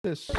office.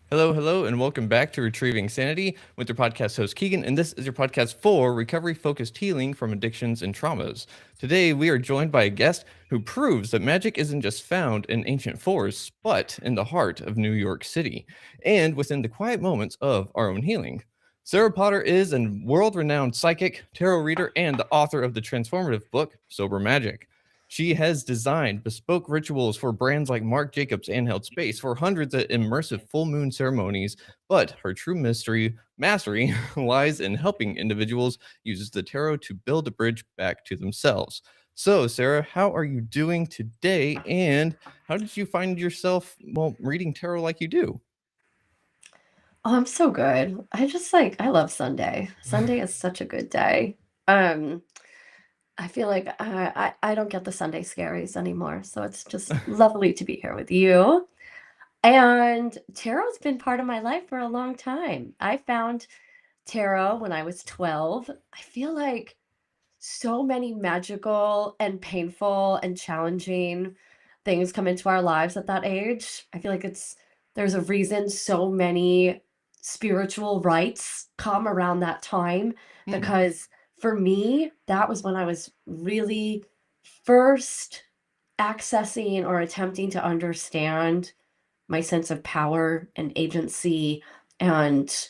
Hello, hello, and welcome back to Retrieving Sanity with your podcast host Keegan, and this is your podcast for recovery-focused healing from addictions and traumas. Today, we are joined by a guest who proves that magic isn't just found in ancient forests, but in the heart of New York City, and within the quiet moments of our own healing. Sarah Potter is a world-renowned psychic, tarot reader, and the author of the transformative book, Sober Magic. She has designed bespoke rituals for brands like Marc Jacobs and Held Space for hundreds of immersive full moon ceremonies, but her true mastery lies in helping individuals use the tarot to build a bridge back to themselves. So, Sarah, how are you doing today, and how did you find yourself, reading tarot like you do? Oh, I'm so good. I love Sunday. Sunday is such a good day. Um, I feel like I don't get the Sunday scaries anymore, so it's just lovely to be here with you. And tarot's been part of my life for a long time. I found tarot when I was 12. I feel like so many magical and painful and challenging things come into our lives at that age. I feel like there's a reason so many spiritual rites come around that time Hmm. because for me, that was when I was really first accessing or attempting to understand my sense of power and agency and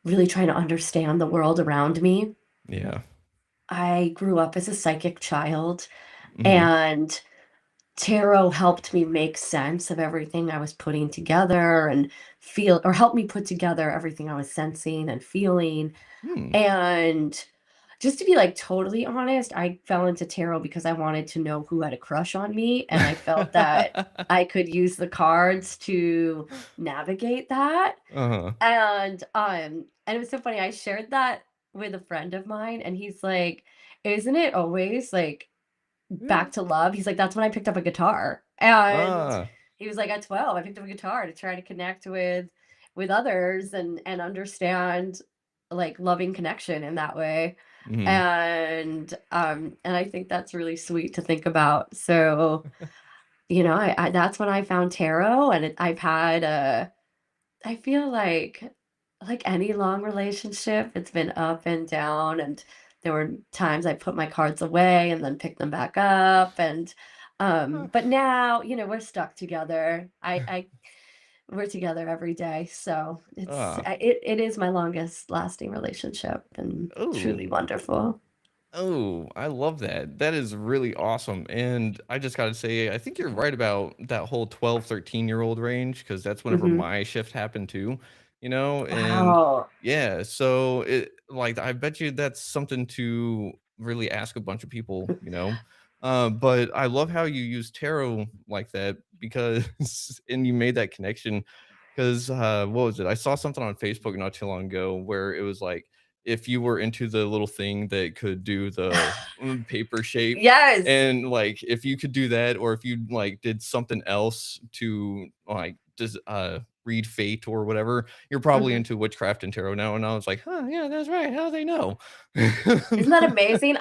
really trying to understand the world around me. Yeah. I grew up as a psychic child, Hmm. and tarot helped me make sense of everything I was putting together and feel or help me put together everything I was sensing and feeling. Hmm. And just to be like totally honest, I fell into tarot because I wanted to know who had a crush on me, and I felt that I could use the cards to navigate that. Uh-huh. And it was so funny. I shared that with a friend of mine, and he's like, "Isn't it always like Yeah. back to love?" He's like, "That's when I picked up a guitar." And Ah. he was like, "At 12, I picked up a guitar to try to connect with others and understand like loving connection in that way." Hmm. And I think that's really sweet to think about. So, I that's when I found tarot, and I've had I feel like any long relationship, it's been up and down, and there were times I put my cards away and then picked them back up, and but now, we're stuck together. I We're together every day, so Ah. it is my longest lasting relationship and Oh. truly wonderful. Oh, I love that. That is really awesome. And I just got to say, I think you're right about that whole 12, 13-year-old range, because that's whenever Mhm. my shift happened too, and Wow. yeah, so I bet you that's something to really ask a bunch of people. But I love how you use tarot like that because, and you made that connection because, what was it? I saw something on Facebook not too long ago where it was like, if you were into the little thing that could do the paper shape, Yes. and like if you could do that, or if you like did something else to like just read fate or whatever, you're probably Mhm. into witchcraft and tarot now. And I was like, huh, yeah, that's right. How do they know? Isn't that amazing?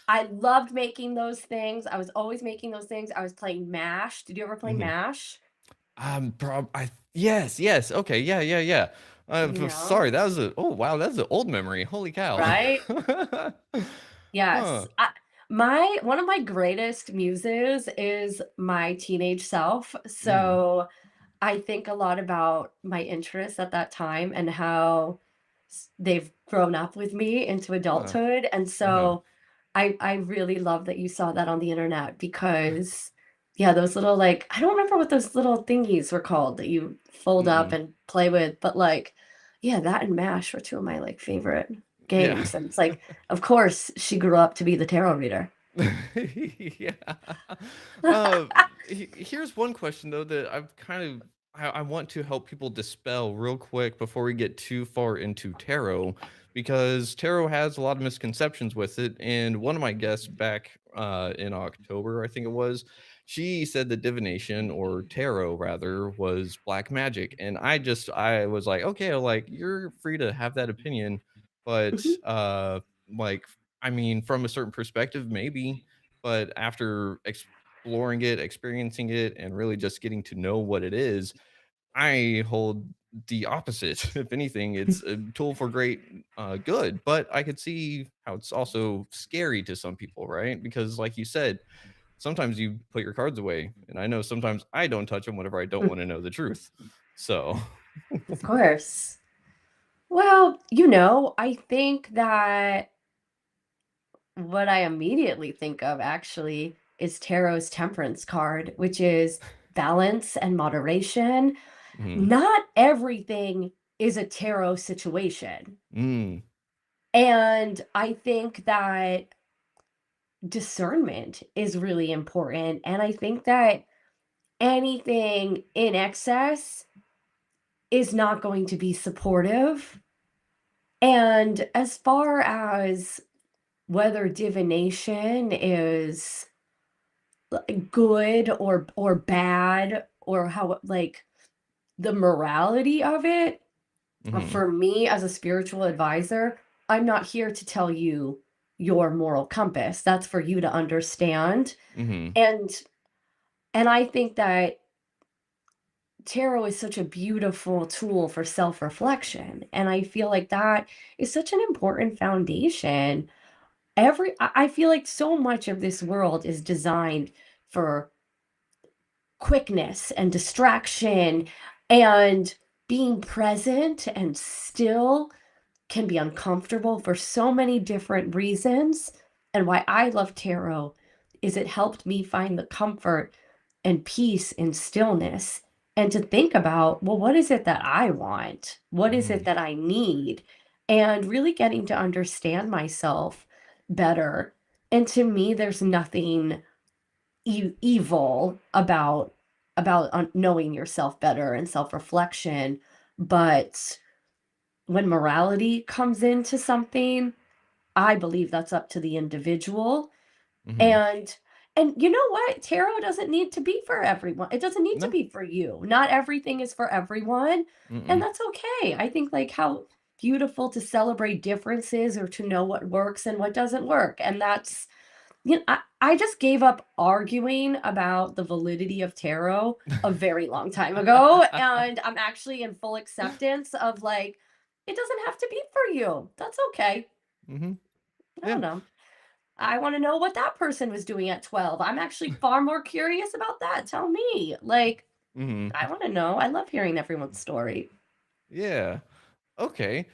I loved making those things. I was always making those things. I was playing MASH. Did you ever play Mhm. MASH? Yes, yes. Okay, yeah, yeah, yeah. You know, Sorry, that was wow, that's an old memory. Holy cow. right? Yes. Huh. My one of my greatest muses is my teenage self. Mm. So I think a lot about my interests at that time and how they've grown up with me into Huh. adulthood. And Uh-huh. so I really love that you saw that on the internet because yeah, those little like I don't remember what those little thingies were called that you fold up Mm-mm. and play with, but like yeah, that and MASH were two of my like favorite Yeah. games. And it's like, of course, she grew up to be the tarot reader. Yeah. Uh, Here's one question though that I want to help people dispel real quick before we get too far into tarot, because tarot has a lot of misconceptions with it. And one of my guests back in October, I think it was, she said that divination, or tarot rather, was black magic, and I was like, okay, like, you're free to have that opinion, but Mhm. like, I mean, from a certain perspective, maybe, but after exploring it, experiencing it, and really just getting to know what it is, I hold the opposite. If anything, it's a tool for great good, but I could see how it's also scary to some people, right? Because, like you said, sometimes you put your cards away, and I know sometimes I don't touch them whenever I don't want to know the truth. So, Of course. Well, I think that what I immediately think of actually is tarot's temperance card, which is balance and moderation. mhm, Not everything is a tarot situation. mm, And I think that discernment is really important. And I think that anything in excess is not going to be supportive. And as far as whether divination is good or bad, or how, like, the morality of it, mhm, for me as a spiritual advisor, I'm not here to tell you your moral compass. That's for you to understand. mhm, And I think that tarot is such a beautiful tool for self-reflection. And I feel like that is such an important foundation. I feel like so much of this world is designed for quickness and distraction, and being present and still can be uncomfortable for so many different reasons. And why I love tarot is it helped me find the comfort and peace in stillness, and to think about, well, what is it that I want? What is it mhm, that I need? And really getting to understand myself better. And to me, there's nothing evil about knowing yourself better and self-reflection, but when morality comes into something, I believe that's up to the individual. mhm. And you know what? Tarot doesn't need to be for everyone. It doesn't need to No, be for you. Not everything is for everyone, and mm-mm. that's okay. I think, like, how beautiful to celebrate differences, or to know what works and what doesn't work. And that's, I just gave up arguing about the validity of tarot a very long time ago, and I'm actually in full acceptance of, like, it doesn't have to be for you. That's okay. Mhm, I yeah, don't know. I want to know what that person was doing at 12. I'm actually far more curious about that. Tell me. Like, mhm, I want to know. I love hearing everyone's story. yeah. Okay.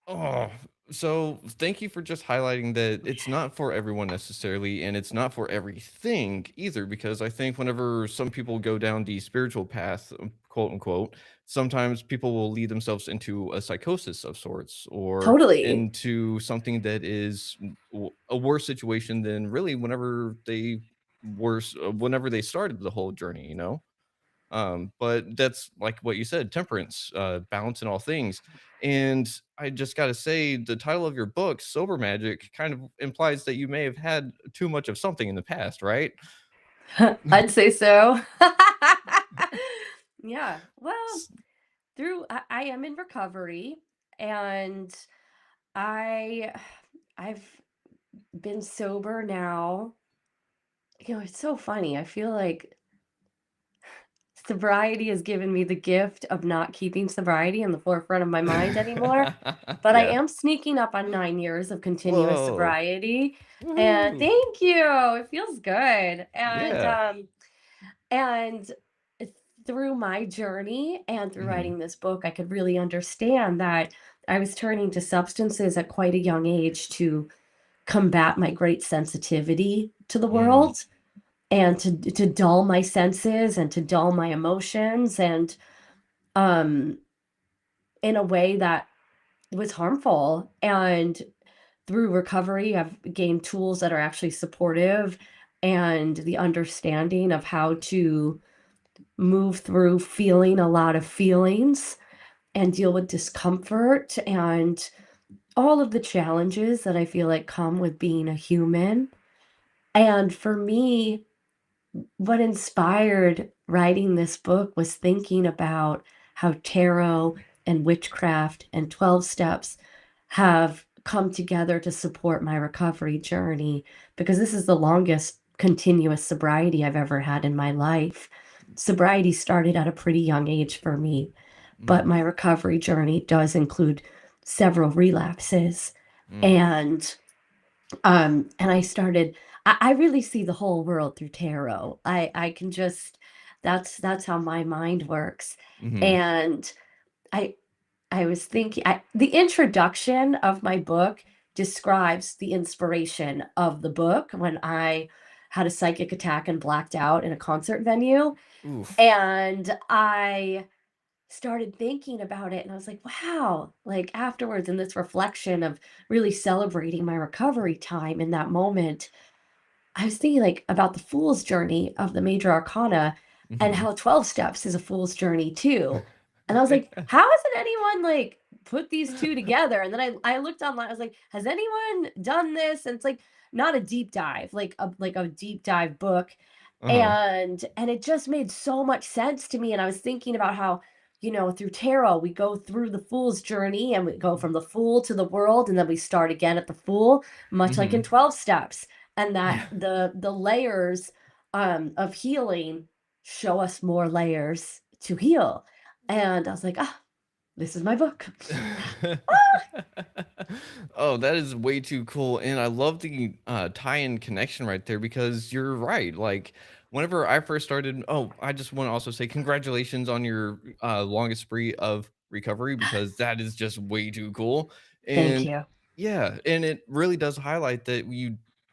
Oh, so thank you for just highlighting that it's not for everyone necessarily, and it's not for everything either, because I think whenever some people go down the spiritual path, quote unquote, sometimes people will lead themselves into a psychosis of sorts, or Totally. into something that is a worse situation than really whenever they started the whole journey, you know? But that's like what you said, temperance, balance in all things. And I just got to say, the title of your book, Sober Magic, kind of implies that you may have had too much of something in the past, right? I'd say so. Yeah. Well, S- I am in recovery, and I I've been sober now. It's so funny. I feel like sobriety has given me the gift of not keeping sobriety in the forefront of my mind anymore. But I yeah. am sneaking up on 9 years of continuous Whoa. sobriety, and Woohoo. thank you. It feels good. Yeah. And through my journey and through Hmm. writing this book, I could really understand that I was turning to substances at quite a young age to combat my great sensitivity to the Mm, world, and to dull my senses and to dull my emotions, and um in a way that was harmful. And through recovery, I've gained tools that are actually supportive, and the understanding of how to move through feeling a lot of feelings and deal with discomfort and all of the challenges that I feel like come with being a human. And for me, what inspired writing this book was thinking about how tarot and witchcraft and 12 steps have come together to support my recovery journey because this is the longest continuous sobriety I've ever had in my life. Sobriety started at a pretty young age for me, but Mm, my recovery journey does include several relapses. mm, And I started I really see the whole world through tarot. I can just that's how my mind works. mhm, And I I was thinking the introduction of my book describes the inspiration of the book when I had a psychic attack and blacked out in a concert venue. oof. And I started thinking about it and I was like, wow, like afterwards in this reflection of really celebrating my recovery time in that moment, I was thinking like about the fool's journey of the major arcana and Mhm. how 12 steps is a fool's journey too. And I was like, how hasn't anyone like put these two together? And then I looked online, I was like, has anyone done this? And it's like not a deep dive, like a deep dive book. Uh-huh. And it just made so much sense to me. And I was thinking about how, through tarot, we go through the fool's journey and we go from the fool to the world, and then we start again at the fool, much like in Mhm. 12 steps, and that Yeah. the layers of healing show us more layers to heal. And I was like, ah, this is my book. Oh, that is way too cool, and I love the, tie-in connection right there because you're right, like, whenever I first started I just wanna also say congratulations on your, longest spree of recovery because that is just way too cool, Thank and you. yeah, and it really does highlight that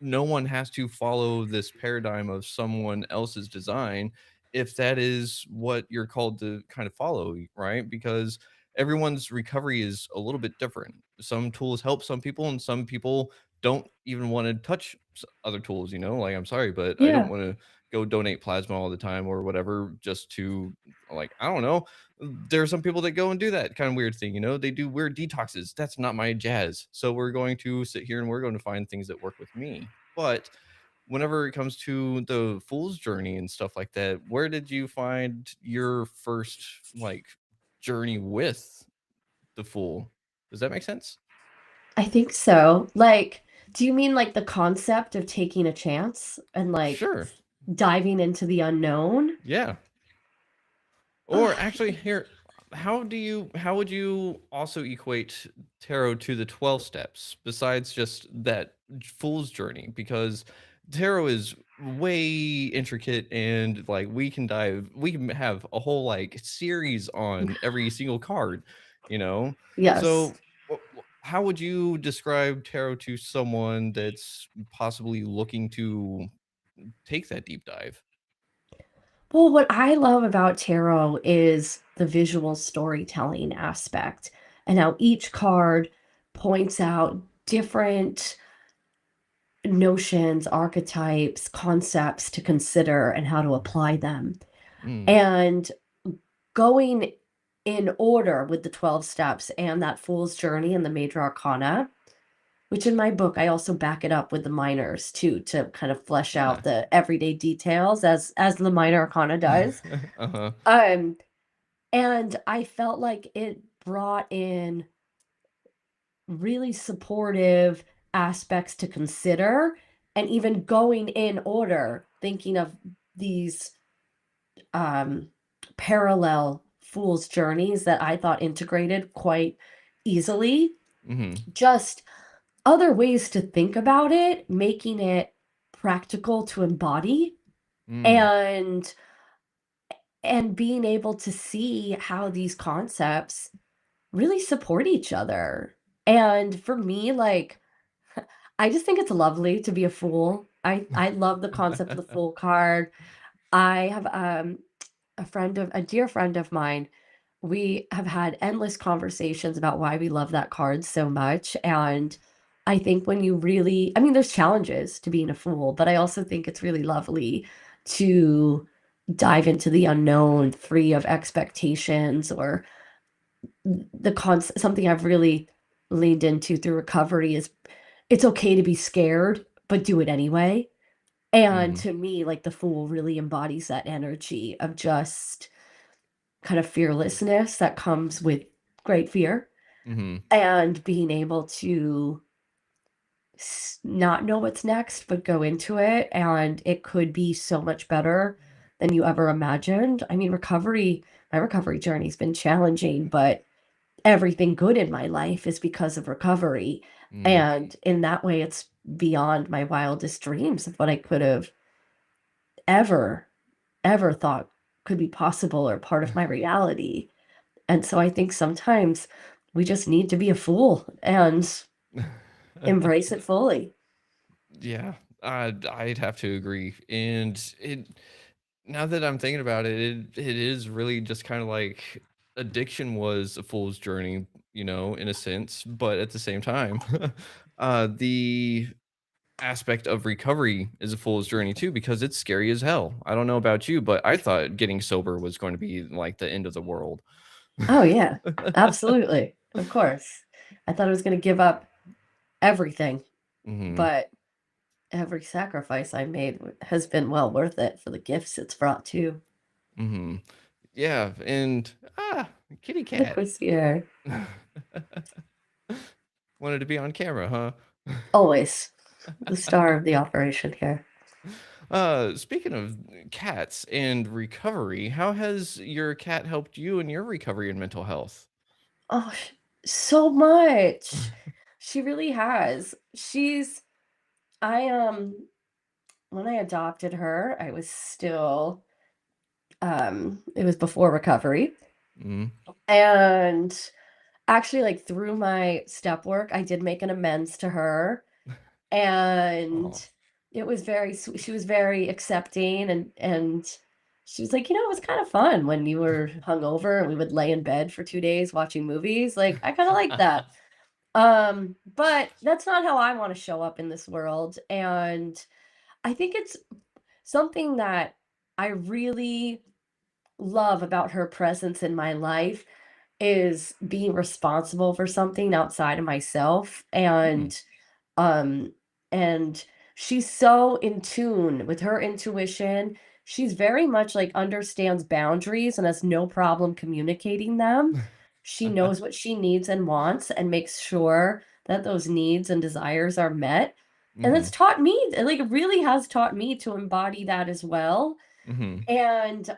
no one has to follow this paradigm of someone else's design if that is what you're called to kind of follow, right? Because everyone's recovery is a little bit different. Some tools help some people, and some people don't even want to touch other tools. Like I'm sorry, but I don't Yeah. want to go donate plasma all the time or whatever just to like I don't know. There are some people that go and do that kind of weird thing. They do weird detoxes. That's not my jazz. So we're going to sit here and we're going to find things that work with me. But whenever it comes to the fool's journey and stuff like that, where did you find your first like journey with the fool? Does that make sense? I think so. Like, do you mean like the concept of taking a chance and like Sure. diving into the unknown? Yeah. Or Oh, actually, here, how would you also equate tarot to the 12 steps besides just that fool's journey? Because tarot is way intricate and like we can have a whole like series on every single card, you know? yes. So how would you describe tarot to someone that's possibly looking to take that deep dive? Well, what I love about tarot is the visual storytelling aspect and how each card points out different notions, archetypes, concepts to consider and how to apply them. Mm, And going in order with the 12 steps and that fool's journey and the major arcana, which in my book I also back it up with the minors too to kind of flesh yeah. out the everyday details as the minor arcana does. Uh-huh. Um and I felt like it brought in really supportive aspects to consider, and even going in order, thinking of these um, parallel fool's journeys that I thought integrated quite easily. Mhm. Just other ways to think about it, making it practical to embody, Mm. and being able to see how these concepts really support each other. And for me, like, I just think it's lovely to be a fool. I love the concept of the fool card. I have a dear friend of mine. We have had endless conversations about why we love that card so much. And I think when you really, I mean, there's challenges to being a fool, but I also think it's really lovely to dive into the unknown, free of expectations or something I've really leaned into through recovery is it's okay to be scared, but do it anyway. And Mhm. to me, like the Fool really embodies that energy of just kind of fearlessness that comes with great fear Mhm. and being able to not know what's next, but go into it. And it could be so much better than you ever imagined. I mean, my recovery journey's been challenging, but everything good in my life is because of recovery. Mm. And in that way, it's beyond my wildest dreams of what I could have ever, ever thought could be possible or part of my reality. And so I think sometimes we just need to be a fool and embrace it fully. Yeah, I'd have to agree. And it now that I'm thinking about it, it is really just kind of like addiction was a fool's journey, in a sense, but at the same time, the aspect of recovery is a fool's journey too because it's scary as hell. I don't know about you, but I thought getting sober was going to be like the end of the world. Oh, yeah, absolutely. Of course. I thought I was going to give up everything, Mhm. but every sacrifice I made has been well worth it for the gifts it's brought too. Mhm. Yeah, and kitty Look cat. who's here. Wanted to be on camera, huh? Always the star of the operation here. Speaking of cats and recovery, how has your cat helped you in your recovery and mental health? Oh, so much. She really has. I when I adopted her, I was still, it was before recovery. Mm. And actually, like through my step work, I did make an amends to her. And Oh. it was very she was very accepting and she was like, "You know, it was kind of fun when you were hungover and we would lay in bed for 2 days watching movies. Like, I kind of like that." But that's not how I want to show up in this world. And I think it's something that I really love about her presence in my life is being responsible for something outside of myself Mm. um, and she's so in tune with her intuition. She's very much like understands boundaries and has no problem communicating them. She knows what she needs and wants and makes sure that those needs and desires are met. And it's Mhm. taught me, like, it really has taught me to embody that as well. Mhm. And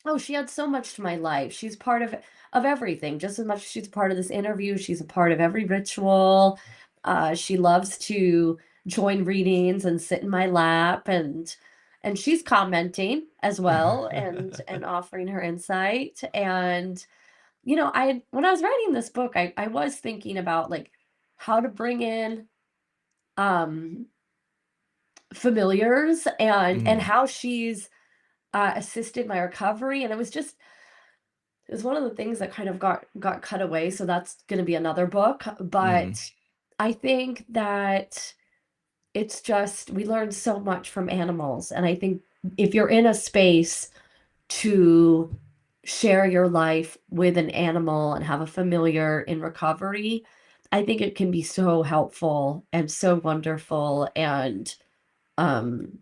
oh, she adds so much to my life. She's part of everything. Just as much as she's a part of this interview, she's a part of every ritual. She loves to join readings and sit in my lap and she's commenting as well and offering her insight. And I when I was writing this book, I was thinking about like how to bring in um familiars and Mhm. how she's assisted my recovery. And it was one of the things that kind of got cut away, so that's gonna be another book, Mhm. but I think that it's just we learn so much from animals, and I think if you're in a space to share your life with an animal and have a familiar in recovery, I think it can be so helpful and so wonderful, and, um,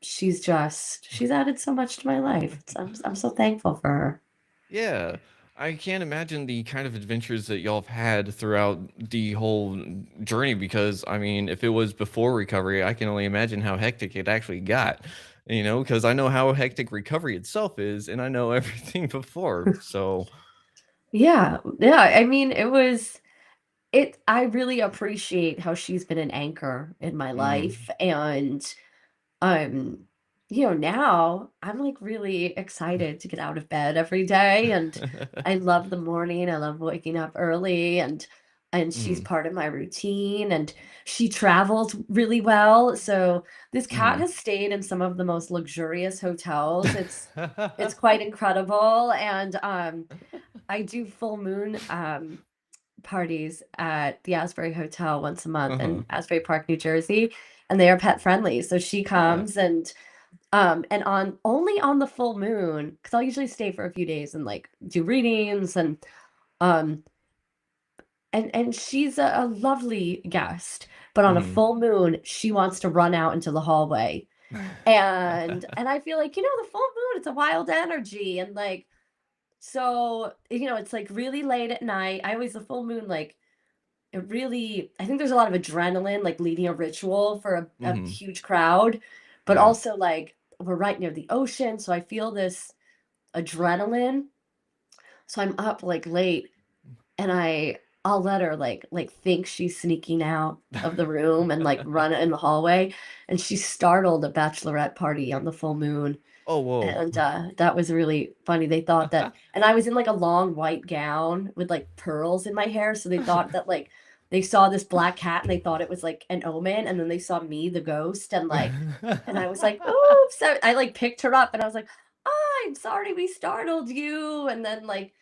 she's added so much to my life. I'm so thankful for her. Yeah, I can't imagine the kind of adventures that y'all have had throughout the whole journey because, I mean, if it was before recovery, I can only imagine how hectic it actually got, because I know how hectic recovery itself is and I know everything before. So, Yeah, yeah, I mean, I really appreciate how she's been an anchor in my mm, life, and, um, now I'm, like, really excited to get out of bed every day, and I love the morning, I love waking up early, and she's mm, part of my routine, and she travels really well, so this cat mm. has stayed in some of the most luxurious hotels, it's quite incredible, and, I do full moon, parties at the Asbury Hotel once a month Uh-huh. in Asbury Park, New Jersey, and they are pet friendly. So she Ah. comes and on only on the full moon, because I'll usually stay for a few days and like do readings um and she's a lovely guest. But on a Mhm. full moon, she wants to run out into the hallway. And I feel like, the full moon, it's a wild energy. And like, so, it's like really late at night. The full moon, like, it really, I think there's a lot of adrenaline, like leading a ritual for a Mhm. huge crowd, but Yeah. also like we're right near the ocean. So I feel this adrenaline. So I'm up like late and I'll let her like think she's sneaking out of the room and like run in the hallway. And she startled a bachelorette party on the full moon. Oh, whoa. And that was really funny. They thought that, and I was in like a long white gown with like pearls in my hair. So they thought that like they saw this black cat and they thought it was like an omen. And then they saw me, the ghost, and I was like, oops. So I like picked her up and I was like, oh, I'm sorry we startled you. And then like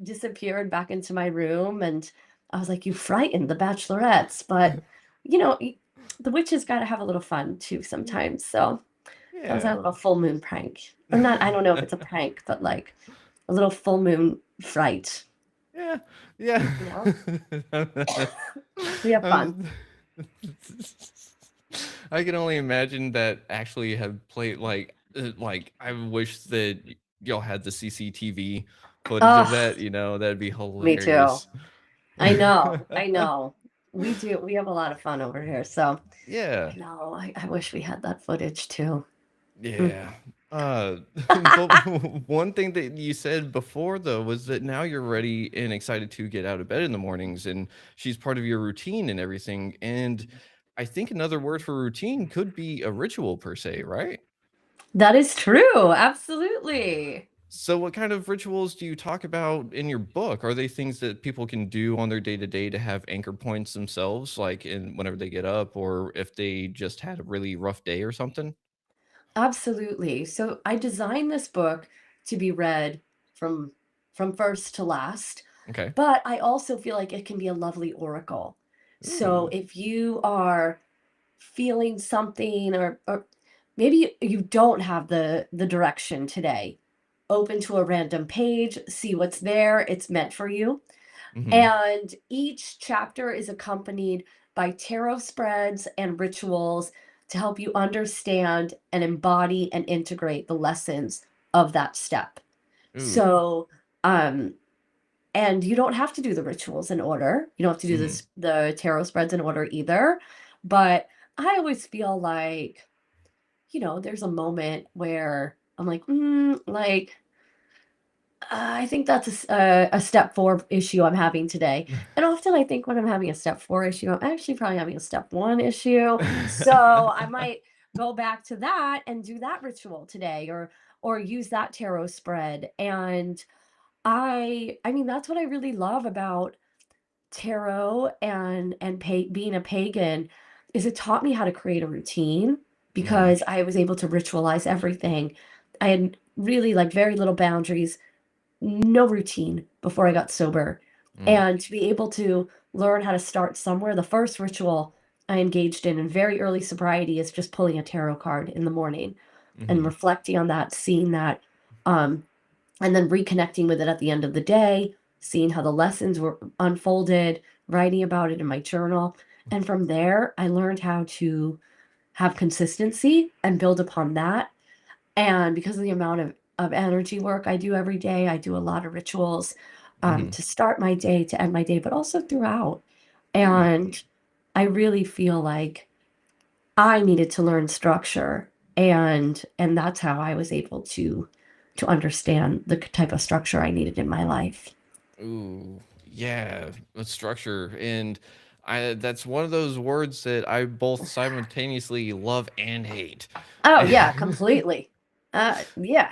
disappeared back into my room. And I was like, you frightened the bachelorettes. But, you know, y- the witches got to have a little fun too sometimes. So that was our Yeah. little full moon prank. Or not, I don't know if it's a prank, but like a little full moon fright, Yeah. Yeah. you know? We have fun. Um, I can only imagine that actually have played like I wish that y'all had the CCTV footage of Oh, that, that'd be me too. hilarious. I know. I know. We do. We have a lot of fun over here. So Yeah. I know. I wish we had that footage too. Mm. Yeah. But one thing that you said before though was that now you're ready and excited to get out of bed in the mornings and she's part of your routine and everything. And I think another word for routine could be a ritual per se, right? That is true. Absolutely. So what kind of rituals do you talk about in your book? Are they things that people can do on their day to day to have anchor points themselves, like in whenever they get up or if they just had a really rough day or something? Absolutely. So I designed this book to be read from from first to last, Okay. but I also feel like it can be a lovely oracle. So Ooh. if you are feeling something or maybe you don't have the direction today, open to a random page, see what's there, it's meant for you. Mhm. And each chapter is accompanied by tarot spreads and rituals to help you understand and embody and integrate the lessons of that step. Ooh. So, um, and you don't have to do the rituals in order. You don't have to do Mhm. the tarot spreads in order either. But I always feel like, there's a moment where I'm like, like I think that's a step 4 issue I'm having today, and often I think when I'm having a step 4 issue, I'm actually probably having a step 1 issue, so I might go back to that and do that ritual today or use that tarot spread, and I mean, that's what I really love about tarot and being a pagan is it taught me how to create a routine Mhm. because I was able to ritualize everything. I had really, like, very little boundaries, no routine before I got sober. Mm. And to be able to learn how to start somewhere, the first ritual I engaged in very early sobriety is just pulling a tarot card in the morning and Mhm. reflecting on that, seeing that, um, and then reconnecting with it at the end of the day, seeing how the lessons were unfolded, writing about it in my journal. And from there, I learned how to have consistency and build upon that. And because of the amount of energy work I do every day, I do a lot of rituals Mhm. to start my day, to end my day, but also throughout. Mm. And I really feel like I needed to learn structure, and that's how I was able to understand the type of structure I needed in my life. Ooh, yeah, with structure, and I that's one of those words that I both simultaneously love and hate. Oh yeah, completely. Yeah,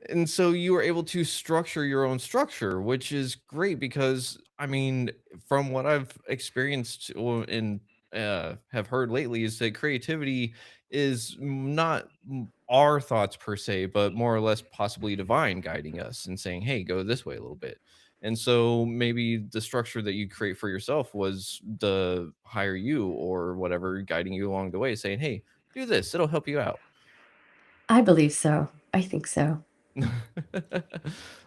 And so you were able to structure your own structure, which is great because I mean, from what I've experienced and have heard lately, is that creativity is not our thoughts per se, but more or less possibly divine guiding us and saying, "Hey, go this way a little bit." And so maybe the structure that you create for yourself was the higher you or whatever guiding you along the way, saying, "Hey, do this; it'll help you out." I believe so. I think so.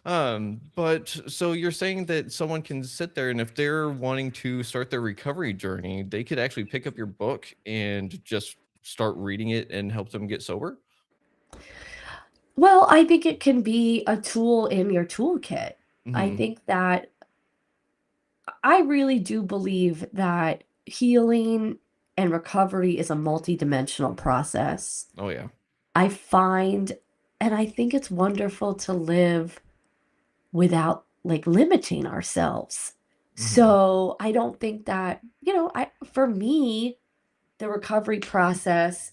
But so you're saying that someone can sit there and if they're wanting to start their recovery journey, they could actually pick up your book and just start reading it and help them get sober? Well, I think it can be a tool in your toolkit. I Mhm. think that I really do believe that healing and recovery is a multidimensional process. Oh, yeah. I find, and I think it's wonderful to live without like limiting ourselves. Mhm. So I don't think that, for me, the recovery process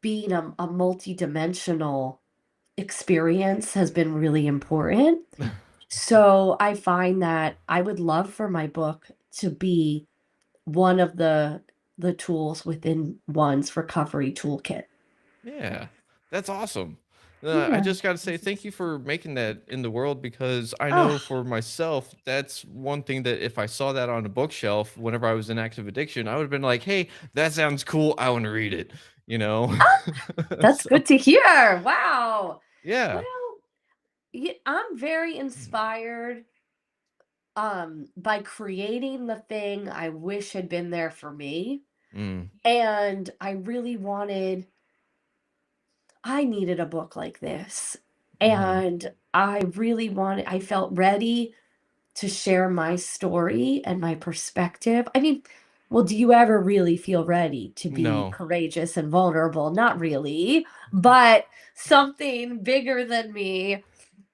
being a multidimensional experience has been really important. So I find that I would love for my book to be one of the tools within one's recovery toolkit. Yeah, that's awesome. I Yeah. just got to say thank you for making that in the world because I Oh, know for myself, that's one thing that if I saw that on a bookshelf whenever I was in active addiction, I would have been like, hey, that sounds cool. I want to read it, you know? that's So, good to hear. Wow. yeah. Well, I'm very inspired by creating the thing I wish had been there for me. Mm, And I needed a book like this. hmm. And I felt ready to share my story and my perspective. I mean, well, do you ever really feel ready to be No. courageous and vulnerable? Not really, but something bigger than me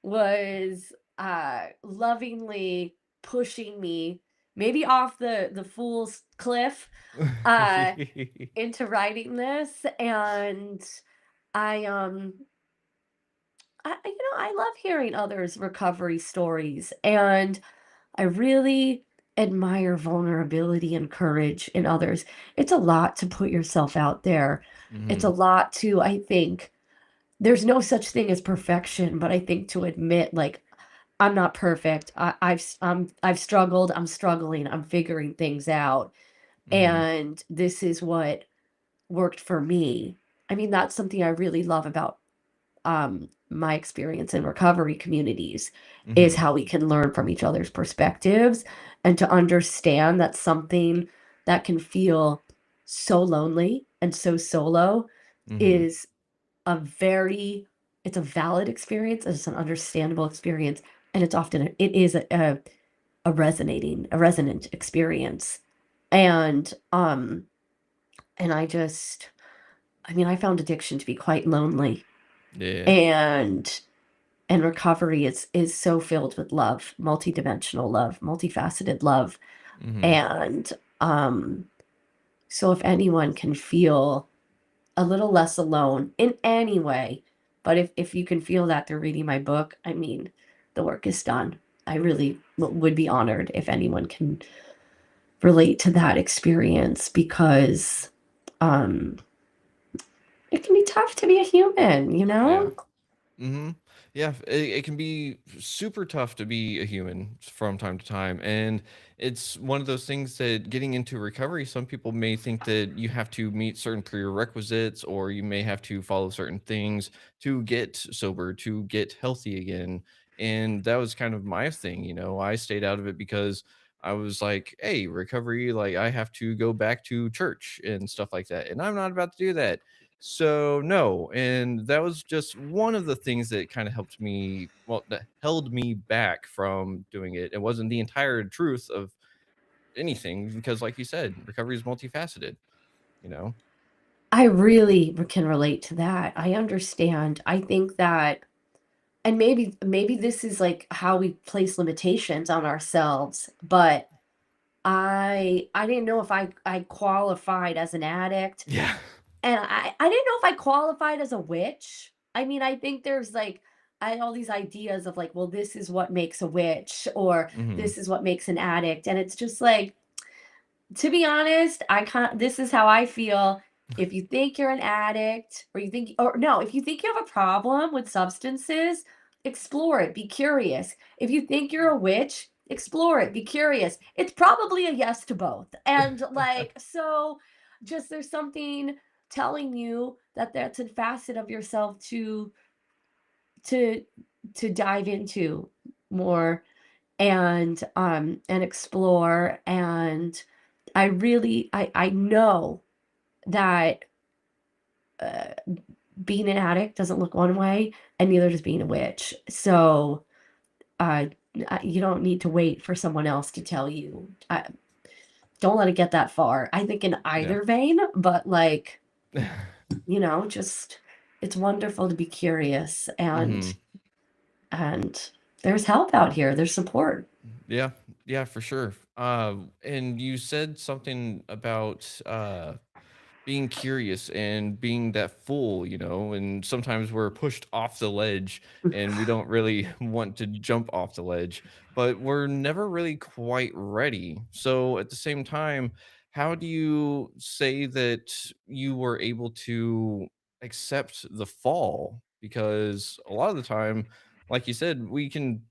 was lovingly pushing me maybe off the fool's cliff uh into writing this. And I I love hearing others recovery stories, and I really admire vulnerability and courage in others. It's a lot to put yourself out there. It's a Hmm. lot to, I think, there's no such thing as perfection, but I think to admit, like, I'm not perfect. I've struggled. I'm struggling. I'm figuring things out, Hmm. and this is what worked for me. I mean, that's something I really love about my experience in recovery communities is Hmm. how we can learn from each other's perspectives and to understand that something that can feel so lonely and so solo Hmm. is a very it's a valid experience, it's an understandable experience, and it is a resonant experience. And and I mean, I found addiction to be quite lonely, Yeah. and recovery is so filled with love, multidimensional love, multifaceted love. Hmm. And so if anyone can feel a little less alone in any way, but if you can feel that through reading my book, I mean, the work is done. I really would be honored if anyone can relate to that experience, because um it can be tough to be a human, you Yeah. know? Mhm. Yeah, it can be super tough to be a human from time to time, and it's one of those things that getting into recovery, some people may think that you have to meet certain prerequisites, or you may have to follow certain things to get sober, to get healthy again. And that was kind of my thing, I stayed out of it because I was like, hey, recovery, like I have to go back to church and stuff like that. And I'm not about to do that. So no, and that was just one of the things that kind of helped me, well, that held me back from doing it. It wasn't the entire truth of anything because, like you said, recovery is multifaceted, you know? I really can relate to that. I understand. I think that, and maybe this is like how we place limitations on ourselves, but I didn't know if I qualified as an addict, Yeah. and I didn't know if I qualified as a witch. I mean, I think there's like I had all these ideas of like, well, this is what makes a witch, or Hmm. this is what makes an addict, and it's just like, to be honest, this is how I feel. If you think you're an addict, or you think, or no, if you think you have a problem with substances, explore it, be curious. If you think you're a witch, explore it, be curious. It's probably a yes to both. And like, so just there's something telling you that that's a facet of yourself to dive into more and explore. And I know that uh, being an addict doesn't look one way, and neither does being a witch. So uh, you don't need to wait for someone else to tell you. Don't let it get that far. I think in Yeah. either vein, but like, just it's wonderful to be curious, Hmm. and there's help out here. There's support. Yeah. Yeah, for sure. And you said something about being curious and being that fool, and sometimes we're pushed off the ledge and we don't really want to jump off the ledge, but we're never really quite ready. So at the same time, how do you say that you were able to accept the fall? Because a lot of the time, like you said, we can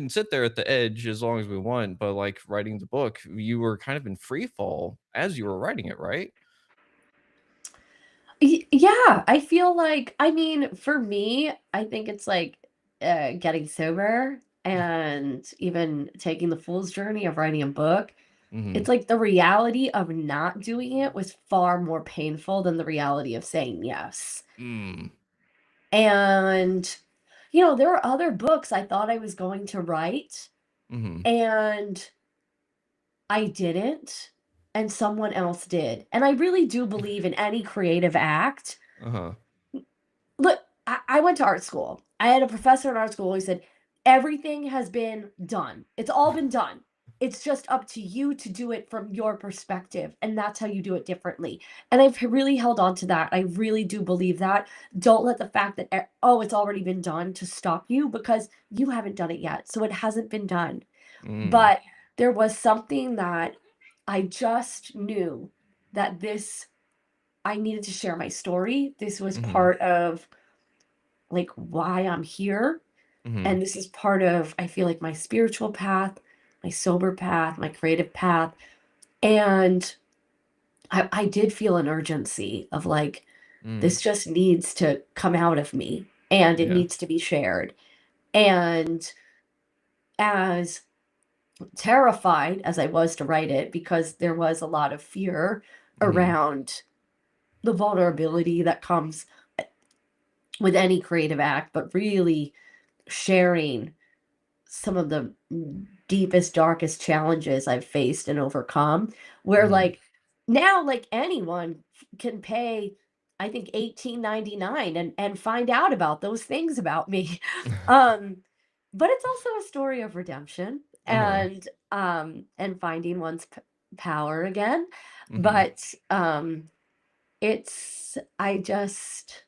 sit there at the edge as long as we want, but like writing the book, you were kind of in free fall as you were writing it, right? Yeah, I feel like, I mean, for me, I think it's like getting sober and even taking the fool's journey of writing a book. It's Mhm. like the reality of not doing it was far more painful than the reality of saying yes. Mm. And, there were other books I thought I was going to write, Mhm. and I didn't, and someone else did. And I really do believe in any creative act. Uh-huh. Look, I went to art school. I had a professor in art school who said, everything has been done. It's all been done. It's just up to you to do it from your perspective. And that's how you do it differently. And I've really held on to that. I really do believe that. Don't let the fact that, oh, it's already been done to stop you, because you haven't done it yet. So it hasn't been done. Mm. But there was something that I just knew that I needed to share my story. This was Mhm. part of like why I'm here. Mhm. And this is part of, I feel like, my spiritual path, my sober path, my creative path. And I did feel an urgency of like, Mm. this just needs to come out of me and it Yeah. needs to be shared. And as terrified as I was to write it, because there was a lot of fear Mhm. around the vulnerability that comes with any creative act, but really sharing some of the deepest, darkest challenges I've faced and overcome, where Mhm. like now, like anyone can pay, I think 18.99 and find out about those things about me. Um, but it's also a story of redemption Uh-huh. and finding one's power again. Mhm. But it's I just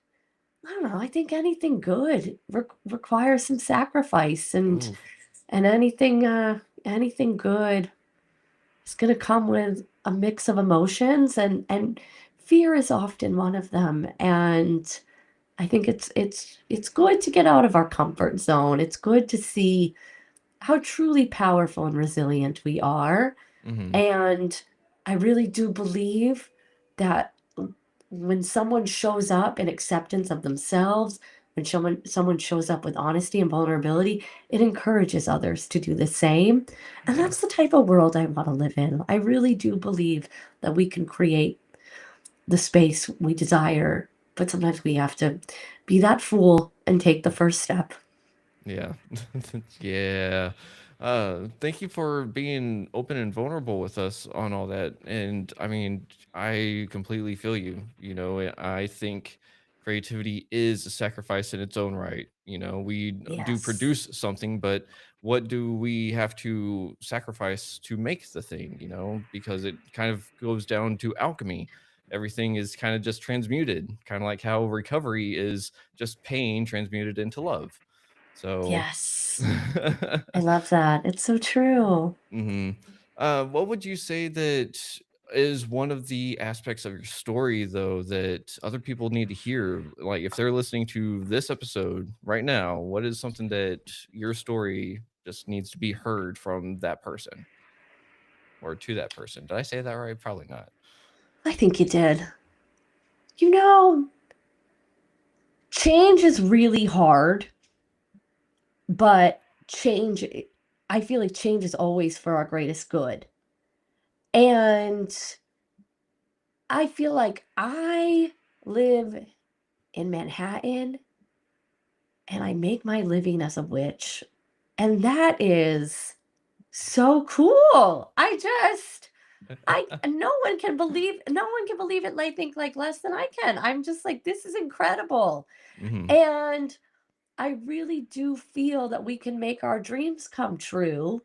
I don't know. I think anything good requires some sacrifice, Ooh. and anything good is going to come with a mix of emotions, and fear is often one of them. And I think it's good to get out of our comfort zone. It's good to see how truly powerful and resilient we are. Mhm. And I really do believe that when someone shows up in acceptance of themselves, when someone shows up with honesty and vulnerability, it encourages others to do the same. And Yeah. that's the type of world I want to live in. I really do believe that we can create the space we desire, but sometimes we have to be that fool and take the first step. Yeah. Yeah. Thank you for being open and vulnerable with us on all that. And I mean, I completely feel you. I think creativity is a sacrifice in its own right. We do Yes. produce something, but what do we have to sacrifice to make the thing, because it kind of goes down to alchemy. Everything is kind of just transmuted, kind of like how recovery is just pain transmuted into love. So, Yes. I love that. It's so true. mhm. What would you say that is one of the aspects of your story, though, that other people need to hear? Like, if they're listening to this episode right now, what is something that your story just needs to be heard from that person or to that person? Did I say that right? Probably not. I think you did. You know, change is really hard. but change, I feel like change is always for our greatest good. And I feel like I live in Manhattan and I make my living as a witch. And that is so cool. No one can believe it. Like, think like less than I can. I'm just like, this is incredible. Hmm. And I really do feel that we can make our dreams come true.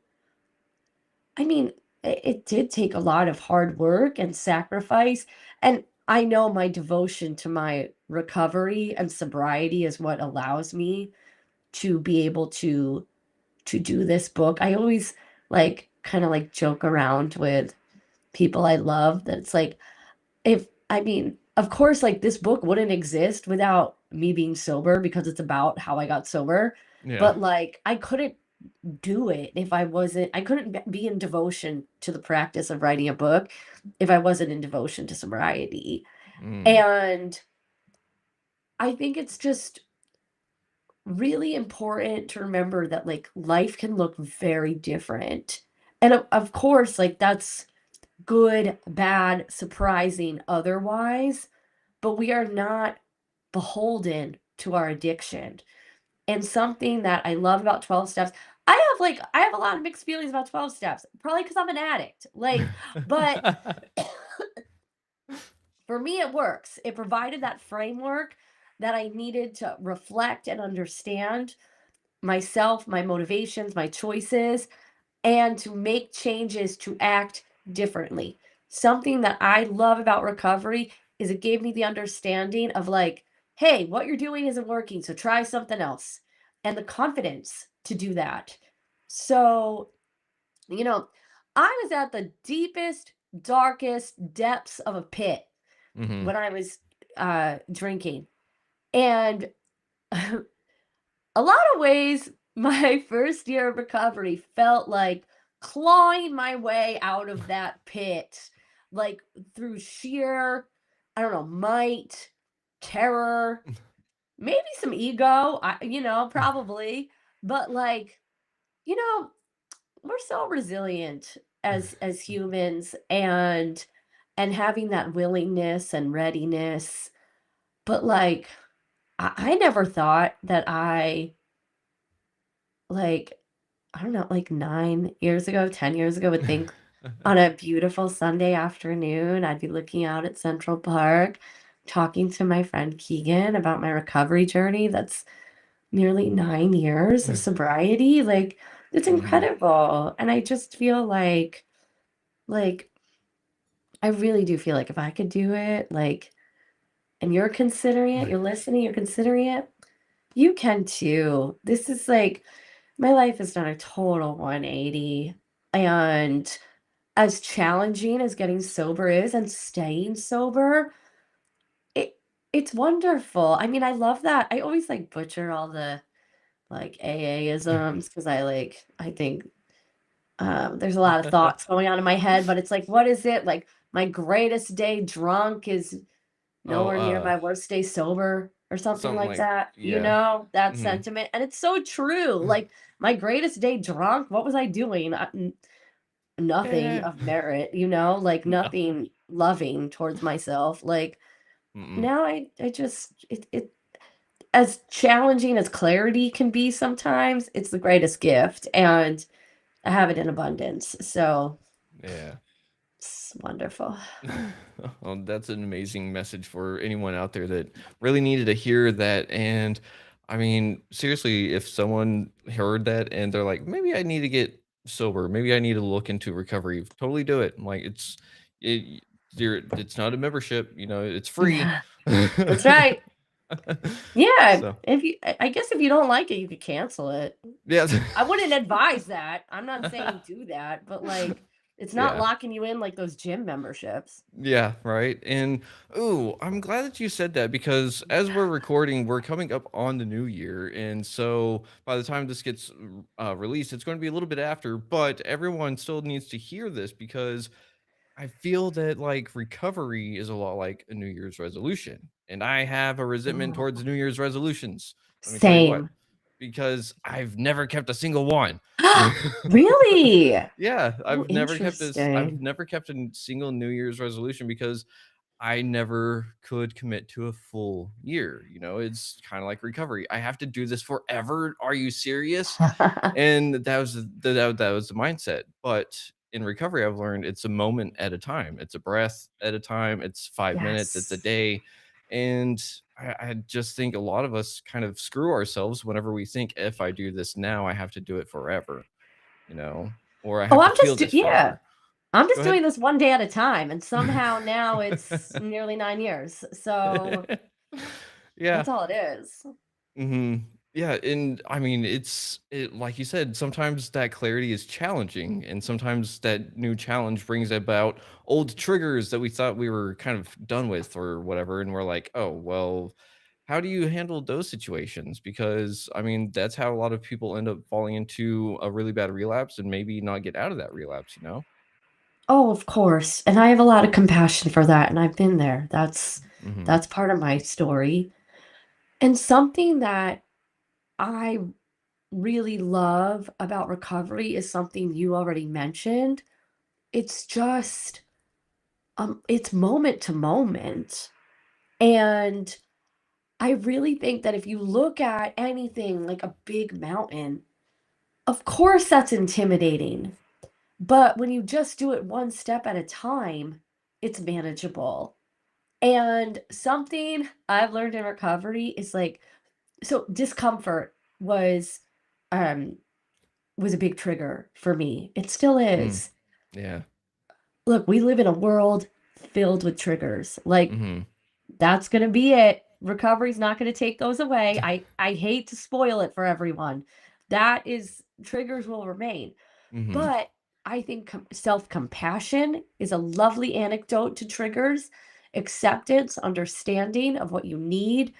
I mean, it did take a lot of hard work and sacrifice. And I know my devotion to my recovery and sobriety is what allows me to be able to do this book. I always like kind of like joke around with people I love that it's like, if I mean, of course, like this book wouldn't exist without me being sober because it's about how I got sober. Yeah. But like I couldn't do it if I wasn't, I couldn't be in devotion to the practice of writing a book if I wasn't in devotion to sobriety. Mm. And I think it's just really important to remember that like life can look very different. And of course, like that's good, bad, surprising, otherwise, but we are not beholden to our addiction. And something that I love about 12 steps, I have a lot of mixed feelings about 12 steps, probably because I'm an addict. Like, but for me it works. It provided that framework that I needed to reflect and understand myself, my motivations, my choices, and to make changes to act differently. Something that I love about recovery is it gave me the understanding of like, hey, what you're doing isn't working, so try something else. And the confidence to do that. So, you know, I was at the deepest, darkest depths of a pit Hmm. when I was drinking. And a lot of ways, my first year of recovery felt like clawing my way out of that pit, like through sheer, I don't know, might, terror, maybe some ego, probably, but like, you know, we're so resilient as humans and having that willingness and readiness, but like I never thought that like I don't know, like 9 years ago, 10 years ago, would think on a beautiful Sunday afternoon, I'd be looking out at Central Park, talking to my friend Keegan about my recovery journey. That's nearly 9 years of sobriety. Like, it's Hmm. incredible. And I just feel like, I really do feel like if I could do it, like, and you're considering it, you're listening, you're considering it, you can too. This is like, my life has done a total 180. And as challenging as getting sober is and staying sober, it it's wonderful. I mean, I love that. I always like butcher all the like AA-isms because I think there's a lot of thoughts going on in my head, but it's like, what is it? Like my greatest day drunk is Oh, nowhere near my worst day sober or something something like like, that. yeah. That Hmm. sentiment. And it's so true. Like my greatest day drunk, what was I doing? Nothing Eh, of merit, like no. nothing loving towards myself. Like Mm-mm. now I just it as challenging as clarity can be sometimes, it's the greatest gift and I have it in abundance. So Yeah. it's wonderful. Well, that's an amazing message for anyone out there that really needed to hear that. And I mean, seriously, if someone heard that and they're like, maybe I need to get sober, maybe I need to look into recovery, totally do it. Like it, it's not a membership, it's free. Yeah, that's right. Yeah, So if you I guess if you don't like it, you could cancel it. yeah. I wouldn't advise that. I'm not saying do that, but like it's not Yeah. locking you in like those gym memberships. Yeah, right. And ooh, I'm glad that you said that because as we're recording, we're coming up on the new year. And so by the time this gets released, it's going to be a little bit after, but everyone still needs to hear this because I feel that like recovery is a lot like a New Year's resolution. And I have a resentment Oh, towards New Year's resolutions. Let me tell you what. same. because I've never kept a single one. Really? Yeah, Oh, I've interesting. never kept a single New Year's resolution because I never could commit to a full year. You know, it's kind of like recovery. I have to do this forever. Are you serious? And that was the mindset. But in recovery, I've learned it's a moment at a time. It's a breath at a time. It's 5 minutes. It's a Yes. day. And I just think a lot of us kind of screw ourselves whenever we think if I do this now, I have to do it forever, you know, or I Oh, have to feel this yeah. forever. I'm Go just ahead. doing this one day at a time, and somehow now it's nearly 9 years. So Yeah. that's all it is. Yeah, and I mean, like you said, sometimes that clarity is challenging, and sometimes that new challenge brings about old triggers that we thought we were kind of done with or whatever, and we're like, "Oh, well, how do you handle those situations?" Because I mean, that's how a lot of people end up falling into a really bad relapse and maybe not get out of that relapse, you know? Oh, of course. And I have a lot of compassion for that, and I've been there. Mhm. That's part of my story. And something that I really love about recovery is something you already mentioned. It's just it's moment to moment. And I really think that if you look at anything like a big mountain, of course that's intimidating. But when you just do it one step at a time, it's manageable. And something I've learned in recovery is like, so discomfort was um was a big trigger for me. It still Mm. is. Yeah. Look, we live in a world filled with triggers. Like Mhm. that's gonna be it. Recovery's not gonna take those away. I hate to spoil it for everyone. That is triggers will remain. Mhm. But I think self-compassion is a lovely anecdote to triggers. Acceptance, understanding of what you need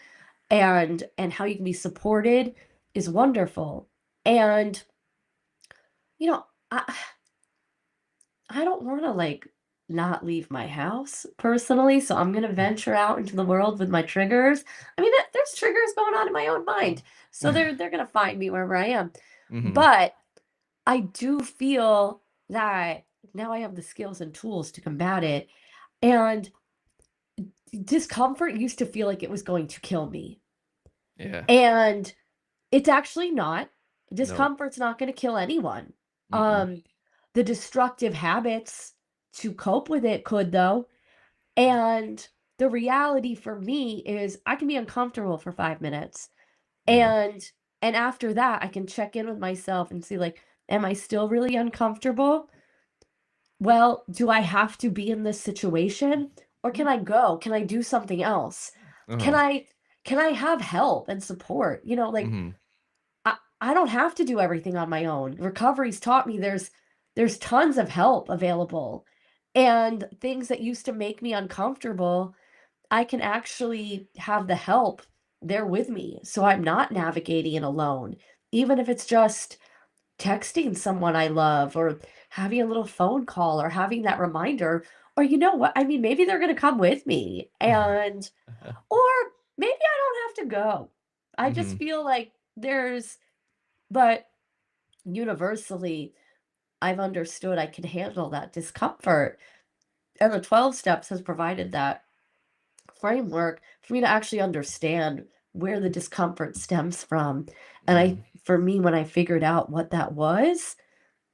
and how you can be supported is wonderful. And you know, I don't want to like not leave my house personally, so I'm going to venture out into the world with my triggers. I mean, there's triggers going on in my own mind. So they're going to find me wherever I am. Mhm. But I do feel that now I have the skills and tools to combat it. And discomfort used to feel like it was going to kill me. Yeah. And it's actually not. No. Discomfort's not going to kill anyone. Mm-mm. The destructive habits to cope with it could, though. And the reality for me is I can be uncomfortable for 5 minutes. Yeah. And after that, I can check in with myself and see like, am I still really uncomfortable? Well, do I have to be in this situation or can I go? Can I do something else? Can Uh-huh. I can I have help and support? Like Mhm. I don't have to do everything on my own. Recovery's taught me there's tons of help available. And things that used to make me uncomfortable, I can actually have the help there with me. So I'm not navigating it alone. Even if it's just texting someone I love or having a little phone call or having that reminder, or you know what? I mean, maybe they're going to come with me and or maybe I don't have to go. I just Mhm. feel like but universally, I've understood I can handle that discomfort. And the 12 steps has provided that framework for me to actually understand where the discomfort stems from. And Mhm. for me, when I figured out what that was,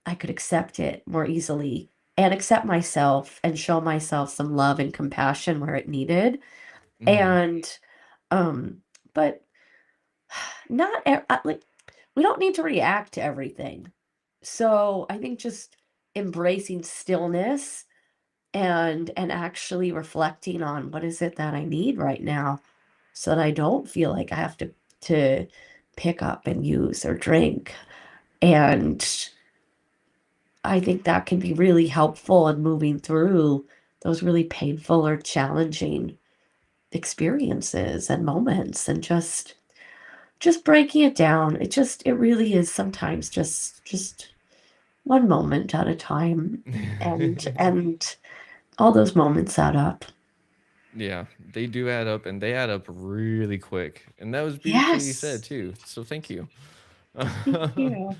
I could accept it more easily and accept myself and show myself some love and compassion where it needed. Mhm. And, um, but not like we don't need to react to everything. So I think just embracing stillness and actually reflecting on what is it that I need right now so that I don't feel like I have to pick up and use or drink. And I think that can be really helpful in moving through those really painful or challenging experiences and moments and just breaking it down. It really is sometimes just one moment at a time and all those moments add up. Yeah, they do add up, and they add up really quick, and that was beautifully said Yes. too, so thank you. Thank you.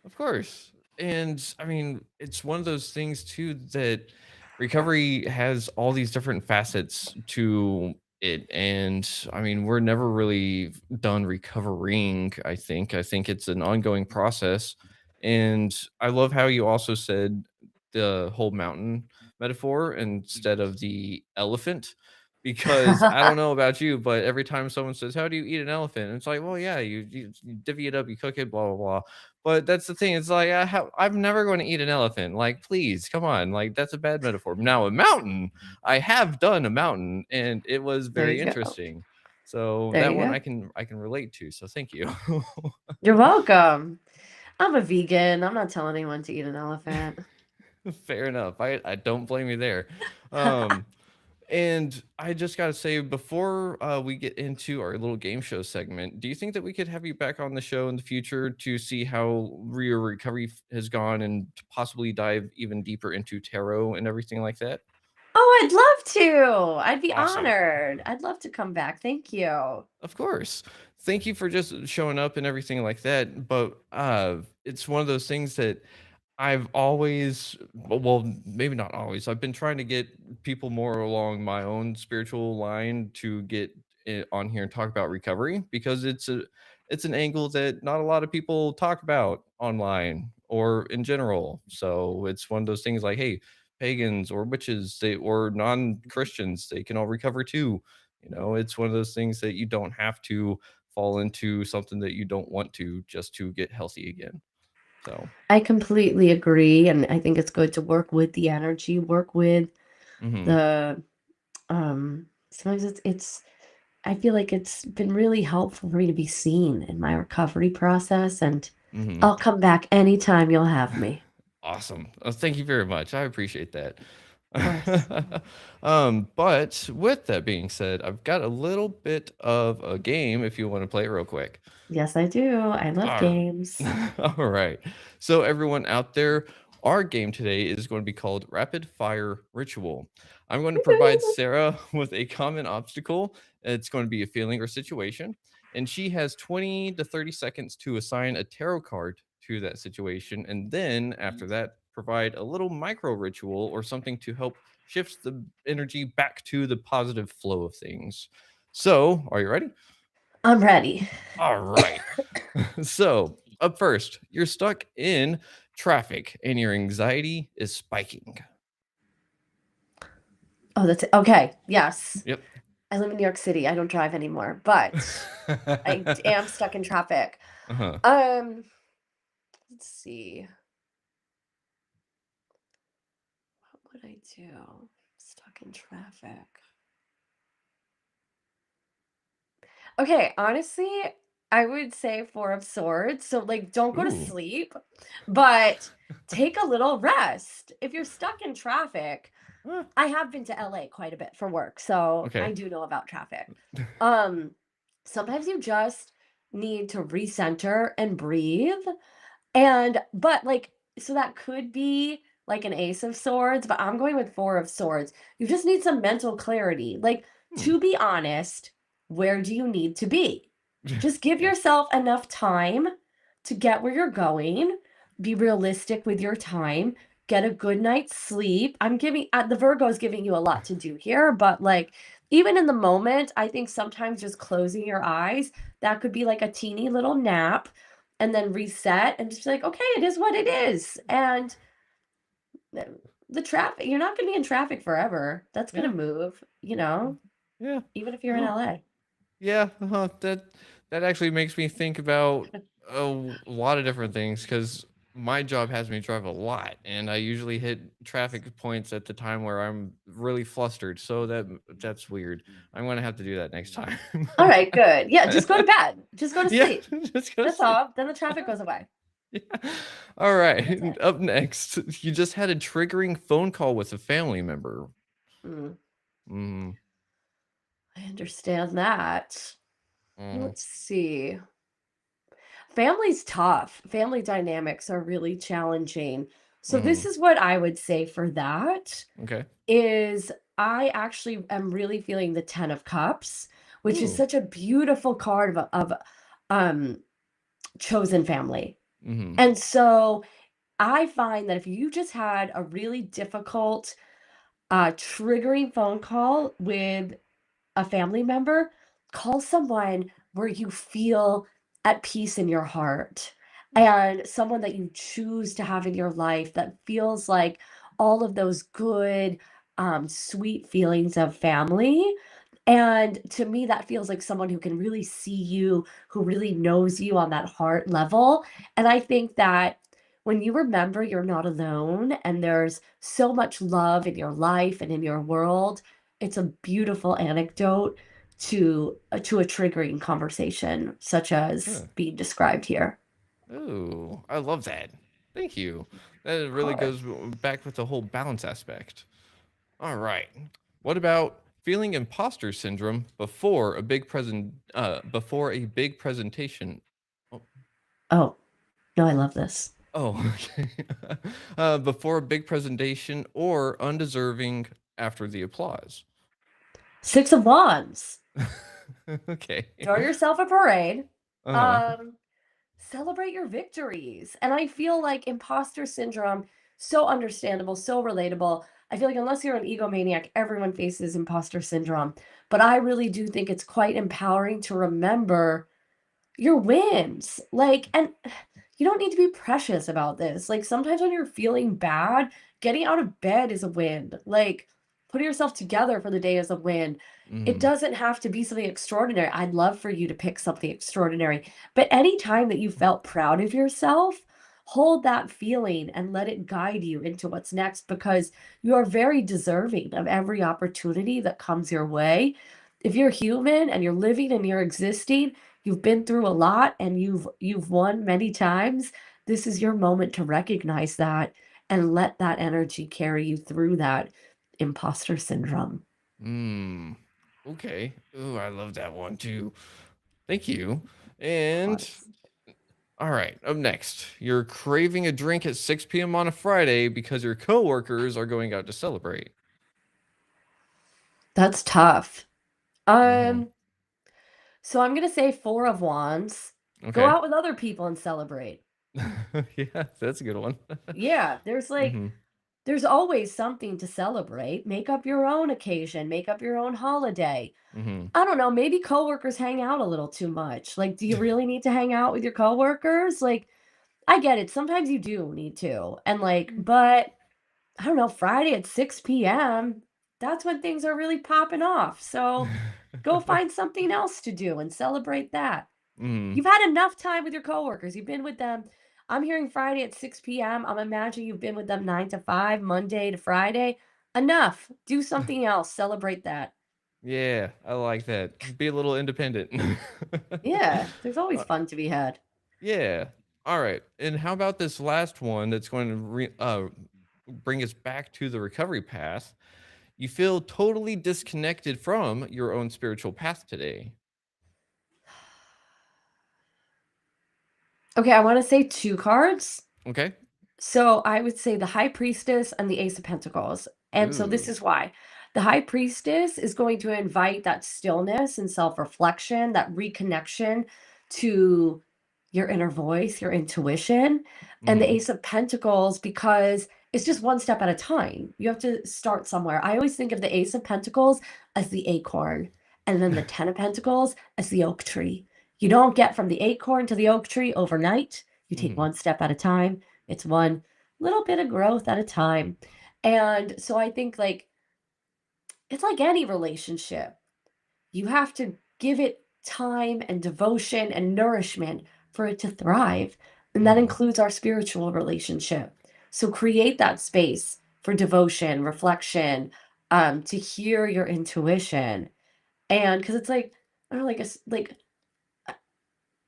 Of course. And I mean, it's one of those things too that recovery has all these different facets to it. And I mean, we're never really done recovering, I think. I think it's an ongoing process. And I love how you also said the whole mountain metaphor instead of the elephant. Because I don't know about you, but every time someone says, "How do you eat an elephant?" It's like, well, yeah, you divvy it up, you cook it, blah blah blah. But that's the thing. It's like I'm never going to eat an elephant. Like, please, come on. Like, that's a bad metaphor. Now, a mountain, I have done a mountain, and it was There very you go. interesting. So There that you one go. I can relate to. So thank you. You're welcome. I'm a vegan. I'm not telling anyone to eat an elephant. Fair enough. I don't blame you there. Um, And I just got to say, before we get into our little game show segment, do you think that we could have you back on the show in the future to see how your recovery has gone and to possibly dive even deeper into tarot and everything like that? Oh, I'd love to. I'd be Awesome. honored. I'd love to come back. Thank you. Of course. Thank you for just showing up and everything like that. But it's one of those things that I've always, well, maybe not always. I've been trying to get people more along my own spiritual line to get on here and talk about recovery because it's an angle that not a lot of people talk about online or in general. So it's one of those things like, hey, pagans or witches, they or non-Christians, they can all recover too. You know, it's one of those things that you don't have to fall into something that you don't want to just to get healthy again. So, I completely agree. And I think it's good to work with the energy, work with mhm. the sometimes it's I feel like it's been really helpful for me to be seen in my recovery process, and Mhm. I'll come back anytime you'll have me. Awesome. Thank you very much. I appreciate that. Of course. But with that being said, I've got a little bit of a game if you want to play it real quick. Yes, I do. I love All games. all right. So, everyone out there, our game today is going to be called Rapid Fire Ritual. I'm going to provide Sarah with a common obstacle. It's going to be a feeling or situation. And she has 20 to 30 seconds to assign a tarot card to that situation. And then after that, provide a little micro ritual or something to help shift the energy back to the positive flow of things. So, are you ready? I'm ready. All right. So, up first, you're stuck in traffic and your anxiety is spiking. Oh, that's it. Okay. Yes. Yep. I live in New York City. I don't drive anymore, but I am stuck in traffic. Uh-huh. Um, let's see. What would I do? Stuck in traffic. Okay, honestly, I would say Four of Swords. So, like, don't go to Ooh. sleep, but take a little rest. If you're stuck in traffic, Uh, I have been to LA quite a bit for work, so I okay. do know about traffic. Um, Sometimes you just need to recenter and breathe. But like, so that could be like an Ace of Swords, but I'm going with Four of Swords. You just need some mental clarity. Like, Hmm. to be honest, where do you need to be? Just give Yeah. yourself enough time to get where you're going. Be realistic with your time. Get a good night's sleep. I'm giving the Virgo's giving you a lot to do here, but like even in the moment, I think sometimes just closing your eyes, that could be like a teeny little nap and then reset and just be like, okay, it is what it is. And the traffic, you're not going to be in traffic forever. That's going Yeah. to move, you know, Yeah. even if you're in Oh, LA. yeah. That actually makes me think about a lot of different things because my job has me drive a lot, and I usually hit traffic points at the time where I'm really flustered. So that's weird. I'm gonna have to do that next time. All right, good. Yeah, just go to bed. Just go to Yeah, sleep. just go to That's sleep. all. Then the traffic goes away. Yeah. All That's right. it. Up next, you just had a triggering phone call with a family member. Mm, Mm, I understand that. mm, Let's see. Family's tough. Family dynamics are really challenging. So this mm. is what I would say for that. Okay. Is I actually am really feeling the 10 of cups, which is Ooh. such a beautiful card of um chosen family. Mm-hmm. And so I find that if you just had a really difficult, triggering phone call with a family member, call someone where you feel at peace in your heart and someone that you choose to have in your life that feels like all of those good, sweet feelings of family. And to me, that feels like someone who can really see you, who really knows you on that heart level. And I think that when you remember you're not alone and there's so much love in your life and in your world, it's a beautiful anecdote to a triggering conversation such as Huh. being described here. Oh, I love that. Thank you. That Of really goes course. back with the whole balance aspect. All right. What about feeling imposter syndrome before a big presentation? Oh, Oh, no, I love this. oh, okay. Before a big presentation or undeserving after the applause. Six of Wands. Okay. Throw yourself a parade. Uh-huh. Um, Celebrate your victories. And I feel like imposter syndrome, so understandable, so relatable. I feel like unless you're an egomaniac, everyone faces imposter syndrome. But I really do think it's quite empowering to remember your wins. Like, and you don't need to be precious about this. Like, sometimes when you're feeling bad, getting out of bed is a win. Like, putting yourself together for the day is a win. It Mm. doesn't have to be something extraordinary. I'd love for you to pick something extraordinary. But any time that you felt proud of yourself, hold that feeling and let it guide you into what's next because you are very deserving of every opportunity that comes your way. If you're human and you're living and you're existing, you've been through a lot and you've won many times. This is your moment to recognize that and let that energy carry you through that imposter syndrome. Mm. Okay. Ooh, I love that one too. Thank you. Of And course. all right, up next. You're craving a drink at 6 p.m. on a Friday because your coworkers are going out to celebrate. That's tough. Hmm. Um, so I'm gonna say Four of Wands. Go Okay. out with other people and celebrate. Yeah, that's a good one. Yeah, there's like Hmm. there's always something to celebrate. Make up your own occasion, make up your own holiday. Hmm. I don't know, maybe coworkers hang out a little too much. Like, do you really need to hang out with your coworkers? Like, I get it. Sometimes you do need to. And like, but I don't know, Friday at 6 p.m., that's when things are really popping off. So go find something else to do and celebrate that. Hmm. You've had enough time with your coworkers. You've been with them. I'm hearing Friday at 6 p.m. I'm imagining you've been with them 9 to 5, Monday to Friday. Enough. Do something else. Celebrate that. Yeah, I like that. Be a little independent. Yeah, there's always Uh, fun to be had. yeah. All right. And how about this last one that's going to bring us back to the recovery path? You feel totally disconnected from your own spiritual path today. Okay, I want to say two cards. Okay. So I would say the High Priestess and the Ace of Pentacles. And so this Ooh. is why. The High Priestess is going to invite that stillness and self-reflection, that reconnection to your inner voice, your intuition. And the Mm-hmm. Ace of Pentacles, because it's just one step at a time. You have to start somewhere. I always think of the Ace of Pentacles as the acorn, and then the Ten of Pentacles as the oak tree. You don't get from the acorn to the oak tree overnight. You take Mm-hmm. one step at a time. It's one little bit of growth at a time. And so I think like it's like any relationship. You have to give it time and devotion and nourishment for it to thrive. And that Mm-hmm. includes our spiritual relationship. So create that space for devotion, reflection, to hear your intuition. And because it's like, I don't know, like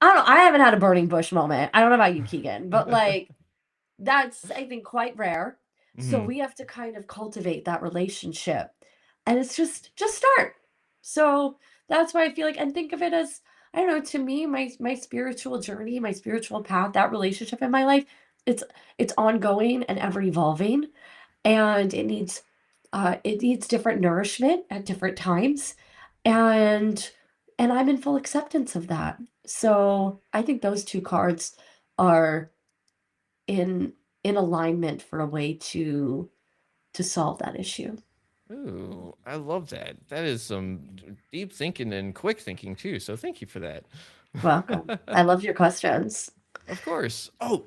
I don't know, I haven't had a burning bush moment. I don't know about you, Keegan, but like that's, I think, quite rare. So Mm-hmm. we have to kind of cultivate that relationship. And it's just start. So that's why I feel like and think of it as I don't know, to me, my spiritual journey, my spiritual path, that relationship in my life, it's it's ongoing and ever evolving. And it needs different nourishment at different times. And and I'm in full acceptance of that. So I think those two cards are in in alignment for a way to solve that issue. Ooh, I love that. That is some deep thinking and quick thinking too. So thank you for that. Welcome. I love your questions. Of course. Oh,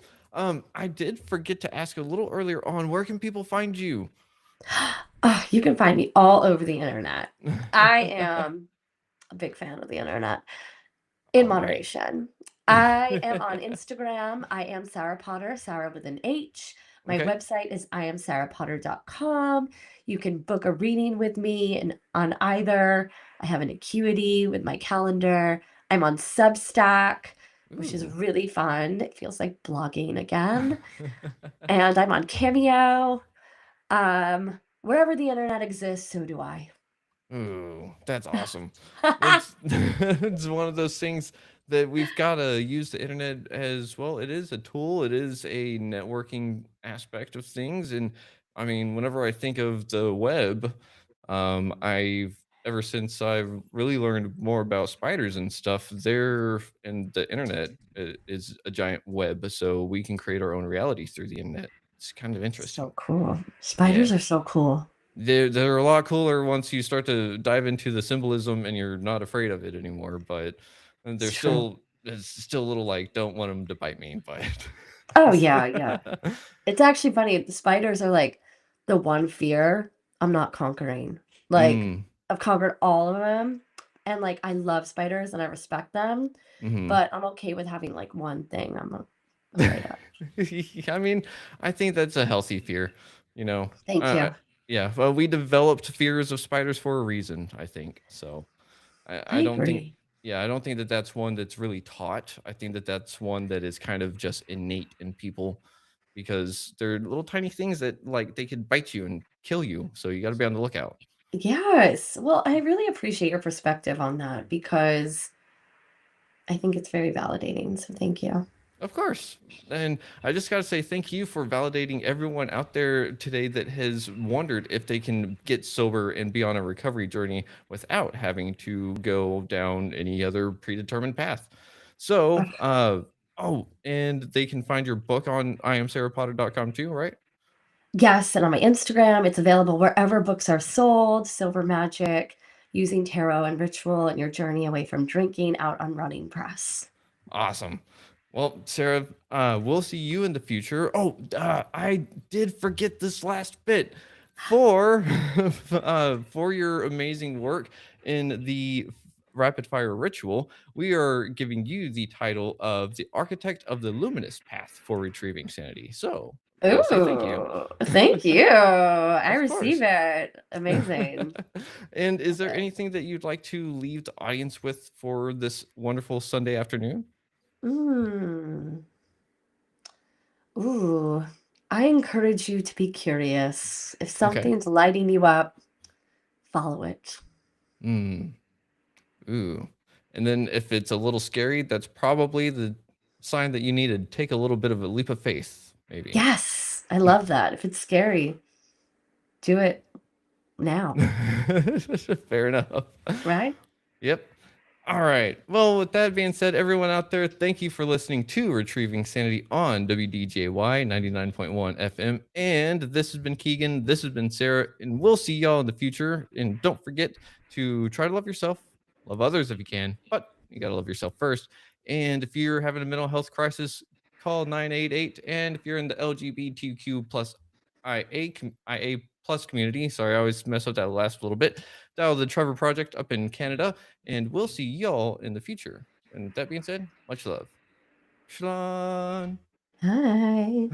I did forget to ask a little earlier on. Where can people find you? Ah, you can find me all over the internet. I am a big fan of the internet in All right. moderation. I am on Instagram. I am Sarah Potter, Sarah with an H. My Okay. website is iamsarahpotter.com. You can book a reading with me and on either. I have an acuity with my calendar. I'm on Substack, which is Ooh. really fun. It feels like blogging again. And I'm on Cameo. Wherever the internet exists, so do I. Ooh, that's awesome. It's it's one of those things that we've got to use the internet as well. It is a tool. It is a networking aspect of things, and I mean, whenever I think of the web, I've ever since I've really learned more about spiders and stuff. There, and the internet is a giant web, so we can create our own reality through the internet. It's kind of interesting. So cool. Yeah. Spiders are so cool. They're a lot cooler once you start to dive into the symbolism and you're not afraid of it anymore, but It's they're true. still it's still a little like, "Don't want them to bite me," but Oh, yeah, yeah. It's actually funny. The spiders are like the one fear I'm not conquering. Like, Mm, I've conquered all of them, and like I love spiders and I respect them, mhm. but I'm okay with having like one thing I'm afraid of. I mean, I think that's a healthy fear, you know? Thank Uh, I you. yeah, well, we developed fears of spiders for a reason, I think, so I I don't think agree. yeah, I don't think that that's one that's really taught. I think that that's one that is kind of just innate in people because they're little tiny things that like they could bite you and kill you. So you got to be on the lookout. Yes. Well, I really appreciate your perspective on that because I think it's very validating. So thank you. Of course. And I just got to say thank you for validating everyone out there today that has wondered if they can get sober and be on a recovery journey without having to go down any other predetermined path. So, oh, and they can find your book on iamsarahpotter.com too, right? Yes, and on my Instagram, it's available wherever books are sold. Silver Magic, Using Tarot and Ritual, and Your Journey Away from Drinking out on Running Press. Awesome. Well, Sarah, we'll see you in the future. Oh, I did forget this last bit for for your amazing work in the rapid fire ritual. We are giving you the title of the architect of the luminous path for retrieving sanity. So we got to say thank you. Ooh, thank you. I Of receive course. it. Amazing. And is there Okay. anything that you'd like to leave the audience with for this wonderful Sunday afternoon? Mm. Ooh. I encourage you to be curious. If Okay. something's lighting you up, follow it. Mm. Ooh. And then if it's a little scary, that's probably the sign that you need to take a little bit of a leap of faith, maybe. Yes, I love that. If it's scary, do it now, Fair enough. right? Yep. All right. Well, with that being said, everyone out there, thank you for listening to Retrieving Sanity on WDJY 99.1 FM. And this has been Keegan. This has been Sarah. And we'll see y'all in the future. And don't forget to try to love yourself, love others if you can, but you got to love yourself first. And if you're having a mental health crisis, call 988. And if you're in the LGBTQ plus IA plus community, sorry, I always mess up that last little bit, dial the Trevor Project up in Canada and we'll see y'all in the future. And with that being said, much love. Shalom. Hi.